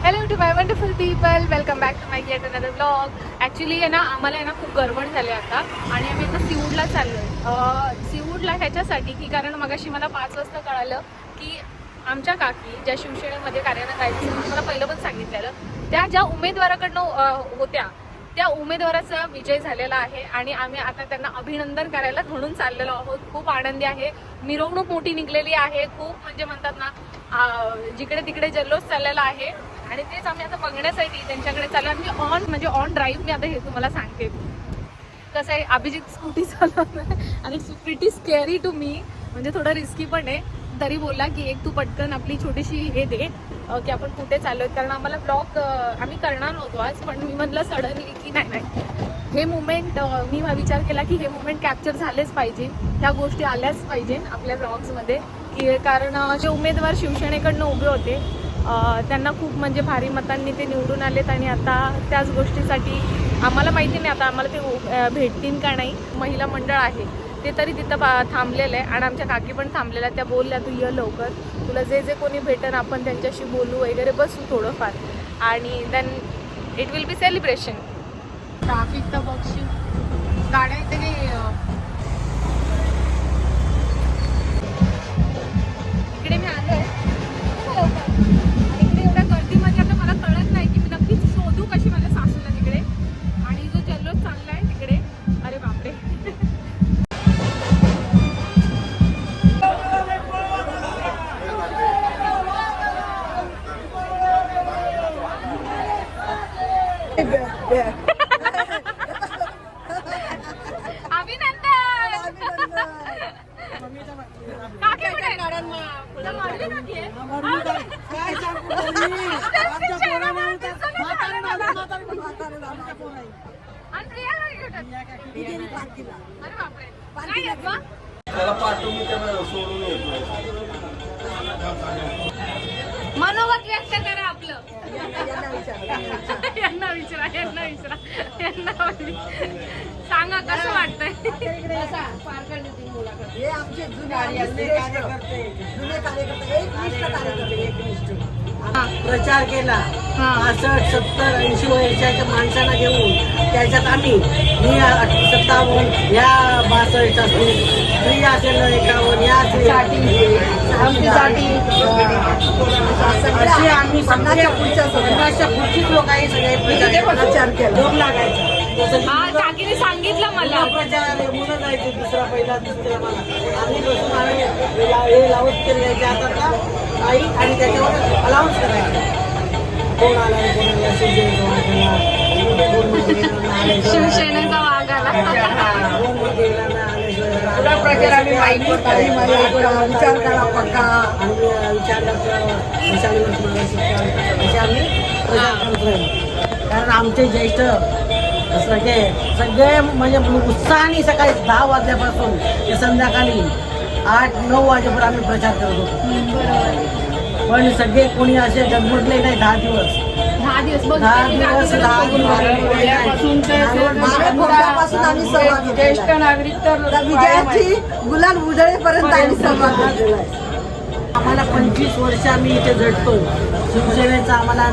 Hello to my wonderful people, welcome back to my yet another blog. Actually आहे ना, आम्हाला आहे ना खूप गडबड झाली आता आणि आम्ही आता सीवूडला चाललो आहे. सीवूडला ह्याच्यासाठी की कारण मगाशी मला 5 वाजता कळालं की आमच्या काकी ज्या शिवसेनेमध्ये कार्यरत आहेत, मला पहिलं पण सांगितलेलं, त्या ज्या उमेदवाराकडनं होत्या त्या उमेदवाराचा विजय झालेला आहे आणि आम्ही आता त्यांना अभिनंदन करायला म्हणून चाललेलो आहोत. खूप आनंदी आहे. मिरवणूक मोठी निघलेली आहे. खूप म्हणजे म्हणतात ना, जिकडे तिकडे जल्लोष चाललेला आहे आणि तेच आम्ही आता बघण्यासाठी त्यांच्याकडे चाललो. आणि मी ऑन ड्राईव्ह मी आता हे तुम्हाला सांगते कसं आहे. अभिजित स्कूटी चालवत आणि प्रिटी स्केअरी टू मी, म्हणजे थोडं रिस्की पण आहे. तरी बोलला की एक तू पटकन आपली छोटीशी हे दे की आपण कुठे चाललोय, कारण आम्हाला ब्लॉग आम्ही करणार नव्हतो आज, पण मी म्हटलं सडनली की नाही हे मुमेंट, मी विचार केला की हे मुमेंट कॅप्चर झालेच पाहिजे, ह्या गोष्टी आल्याच पाहिजे आपल्या ब्लॉग्समध्ये. की कारण जे उमेदवार शिवसेनेकडनं उभे होते त्यांना खूप म्हणजे भारी मतांनी ते निवडून आलेत आणि आता त्याच गोष्टीसाठी आम्हाला माहिती नाही आता आम्हाला ते भेटतील का नाही. महिला मंडळ आहे ते तरी तिथं थांबलेलं आहे आणि आमच्या काकी पण थांबलेल्या आहेत. त्या बोलल्या तू ये लवकर, तुला जे जे कोणी भेटेन आपण त्यांच्याशी बोलू वगैरे, बसू थोडंफार आणि then it will be celebration. Traffic तर बघशील, गाड्या इथे इकडे मी आलो आहे आणि इकडे एवढ्या गर्दीमध्ये आता मला कळत नाही की मी नक्कीच शोधू कशी माझ्या सासूला तिकडे. आणि जो जल्लोष चाललाय तिकडे, अरे बापरे. मनोगत व्यक्त करा आपलं. यांना विचारा सांगा कसं वाटतंय. हे आमचे जुने कार्यकर्ते, प्रचार केला. 65, 70, 80 वर्षाच्या माणसांना घेऊन त्याच्यात आम्ही 57 या 62 स्त्री असेल 51 या आमच्यासाठी असे आम्ही सगळ्या पुढचीच लोक आहे सगळे प्रचार केला. लोक लागायचा काकीने सांगितलं मला प्रचार मुलं जायचे दुसरा पहिला दुसरा मला आम्ही बसून हे लावत केले जायचे आता आई आणि त्याच्यावर अलाउन्स करायचं कोण आला कोणाला शिवसेनेचा वाघ आला. प्रचार आम्ही विचार करा पक्का आणि विचारला असे आम्ही प्रचार करत राहिलो. कारण आमचे ज्येष्ठ सगळे म्हणजे उत्साहाने सकाळी 10 वाजल्यापासून ते संध्याकाळी 8-9 वाजेपर्यंत आम्ही प्रचार करत होतो. पण सगळे कोणी असे जगमटले नाही. 10 दिवस ज्येष्ठ नागरिक तर विजयाची गुलाल उधळेपर्यंत आम्ही सहभाग घेतलेला आहे. आम्हाला 25 वर्ष आम्ही इथे झटतोय. शिवसेनेचा आम्हाला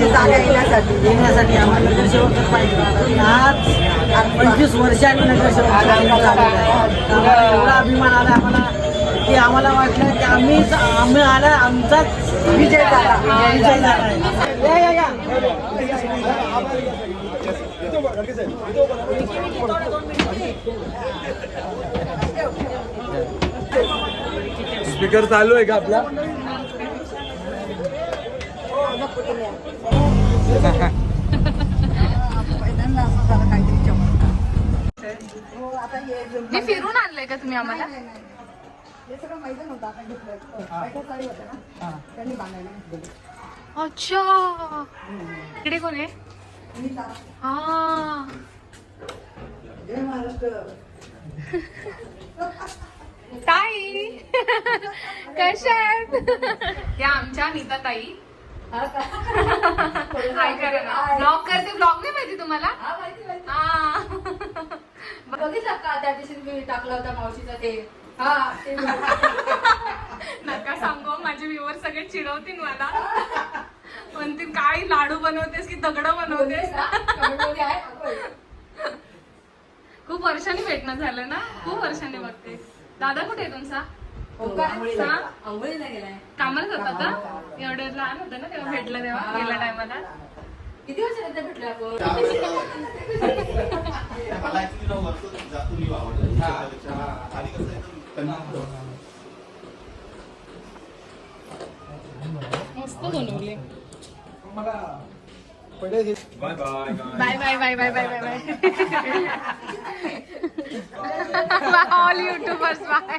जागा येण्यासाठी आम्हाला नगरसेवकच पाहिजे. आज 25 वर्षांनी नगरसेवक एवढा अभिमान आला आम्हाला की आम्हाला वाटलं की आम्ही आला आमचाच विजय झाला स्पीकर चालू आहे का आपला? मी फिरून आणलंय का तुम्ही आम्हाला? अच्छा, इकडे कोण आहे? हा, ताई कशा आहेत? या आमच्या नीता ताई. हाय करा ना. ब्लॉग करते. ब्लॉग नाही माहिती तुम्हाला? हा, बघितलं का त्या दिवशी मी टाकला होता मावशीचा ते नका सांगू, माझे व्ह्यूअर सगळे चिडवतील मला. म्हणते काय लाडू बनवतेस की दगड बनवतेस. कमेंटमध्ये आहे आपण. खूप वर्षांनी भेटणं झालं ना, खूप वर्षांनी बघते. दादा कुठे आहे तुमचा? हो का? हा? आंघोळीला गेलाय. कामाला जातात का? एवढे लहान होतं ना तेव्हा भेटलं, तेव्हा गेल्या टायमाला. किती वर्षानंतर भेटलो आपण? मला ऍक्च्युली वर्ष जातो लिव्ह आवडतं त्यापेक्षा आधी कसं एकदम मस्त बनवले. Bye bye bye bye bye bye bye bye bye. All YouTubers bye.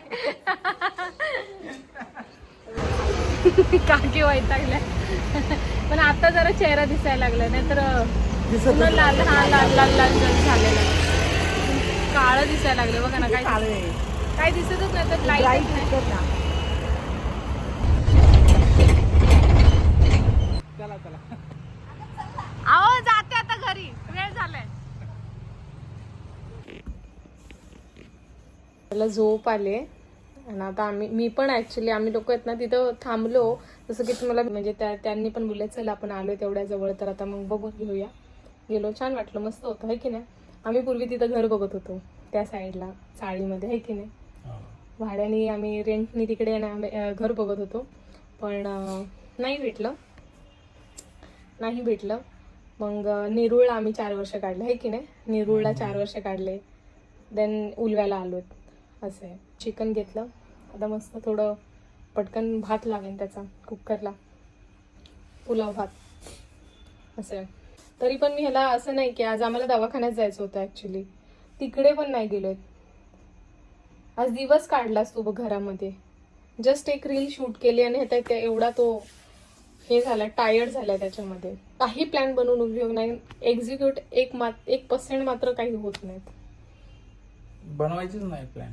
काकी वैतागल्या. पण आता जरा चेहरा दिसायला लागला, नाही तर पूर्ण लाल हा लाल लाल लाल झालेला, काळं दिसायला लागलं बघा ना. काय दिसतच नाही तर लाईट नाही. अहो जाते आता घरी, वेळ झालाय. मला झोप आले आणि आता मी पण ऍक्च्युली आम्ही लोक आहेत ना तिथं थांबलो, जसं की तुम्हाला म्हणजे त्यांनी पण बोलले चला आपण आलोय तेवढ्या जवळ, तर आता मग बघून घेऊया. गेलो, छान वाटलं, मस्त होतं है की नाही. आम्ही पूर्वी तिथं घर बघत होतो त्या साईडला चाळीमध्ये है की नाही. भाड्याने आम्ही रेंटनी तिकडे घर बघत होतो, पण नाही भेटलं. मग नेरूळला आम्ही 4 वर्ष काढले है की नाही. नेरूळला 4 वर्ष काढले. देन उलव्याला आलो. असं आहे. चिकन घेतलं आता, मस्त थोडं पटकन भात लागेल त्याचा कुकरला, पुलाव भात असं आहे. तरी पण मी ह्याला असं नाही की आज आम्हाला दवाखान्यात जायचं होतं ॲक्च्युली, तिकडे पण नाही गेलोय. आज दिवस काढलास तू बघ घरामध्ये, जस्ट एक रील शूट केली आणि ह्यात एवढा तो हे झाला, टायर्ड झालाय त्याच्यामध्ये. काही प्लॅन बनवून उपयोग नाही, एक्झिक्यूट 1% मात्र काही होत नाहीत. बनवायचीच नाही प्लॅन.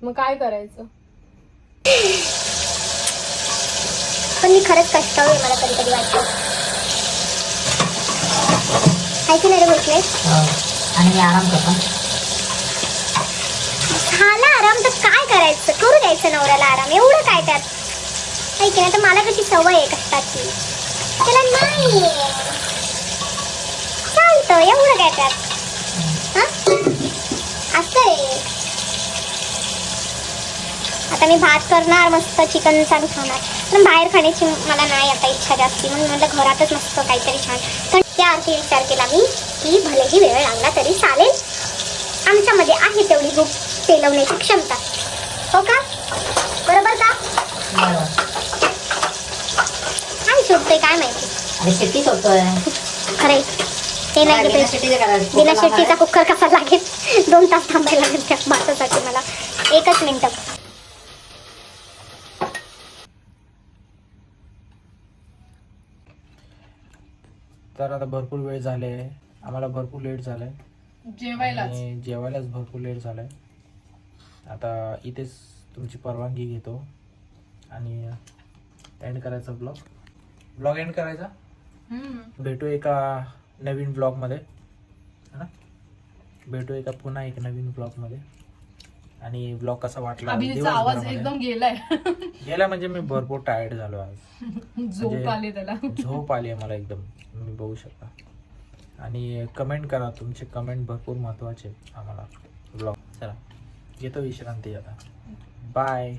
मग काय करायचं? पण मी खरंच कष्टाळू आहे, मला कधी कधी वाटतं. ऐकून नाही रे भेटले आणि मी आराम करतो. झाला आराम तर काय करायचं, करू द्यायचं नवऱ्याला आराम, एवढं काय त्यात. ऐक ना, तर मला कशी सवय आहे कष्टाची, त्याला नाही चालतं, एवढं काय त्यात. हा असं आहे. आता मी भात करणार, मस्त चिकन चालू खाणार, पण बाहेर खाण्याची मला नाही आता इच्छा जास्ती, म्हणून म्हटलं घरातच मस्त काहीतरी छान. पण त्या अर्थी विचार केला मी की भलेही वेळ लागला तरी चालेल, आमच्यामध्ये आहे तेवढी भूक पेलवण्याची क्षमता. हो का? बरोबर का? काय शोधतोय काय माहिती. आणि शेती होतोय. खरंय ते नाही बिना शेट्टीचा कुकर कसा लागेल. 2 तास थांबायला लागेल त्या भातासाठी मला. 1च मिनिट. तर आता भरपूर वेळ झाले, आम्हाला भरपूर लेट झालाय आणि जेवायलाच भरपूर लेट झालाय. आता इथेच तुमची परवानगी घेतो आणि एंड करायचा ब्लॉग एंड करायचा. भेटू एका नवीन ब्लॉगमध्ये, है ना. भेटू एका पुन्हा एक नवीन ब्लॉगमध्ये. आणि ब्लॉग कसा वाटला, आवाज एकदम गेला म्हणजे मी भरपूर टायर्ड झालो आज. झोप आली त्याला. झोप आली आहे मला एकदम, तुम्ही बघू शकता. आणि कमेंट करा, तुमचे कमेंट भरपूर महत्त्वाचे आम्हाला ब्लॉग. चला घेतो विश्रांती आता. बाय.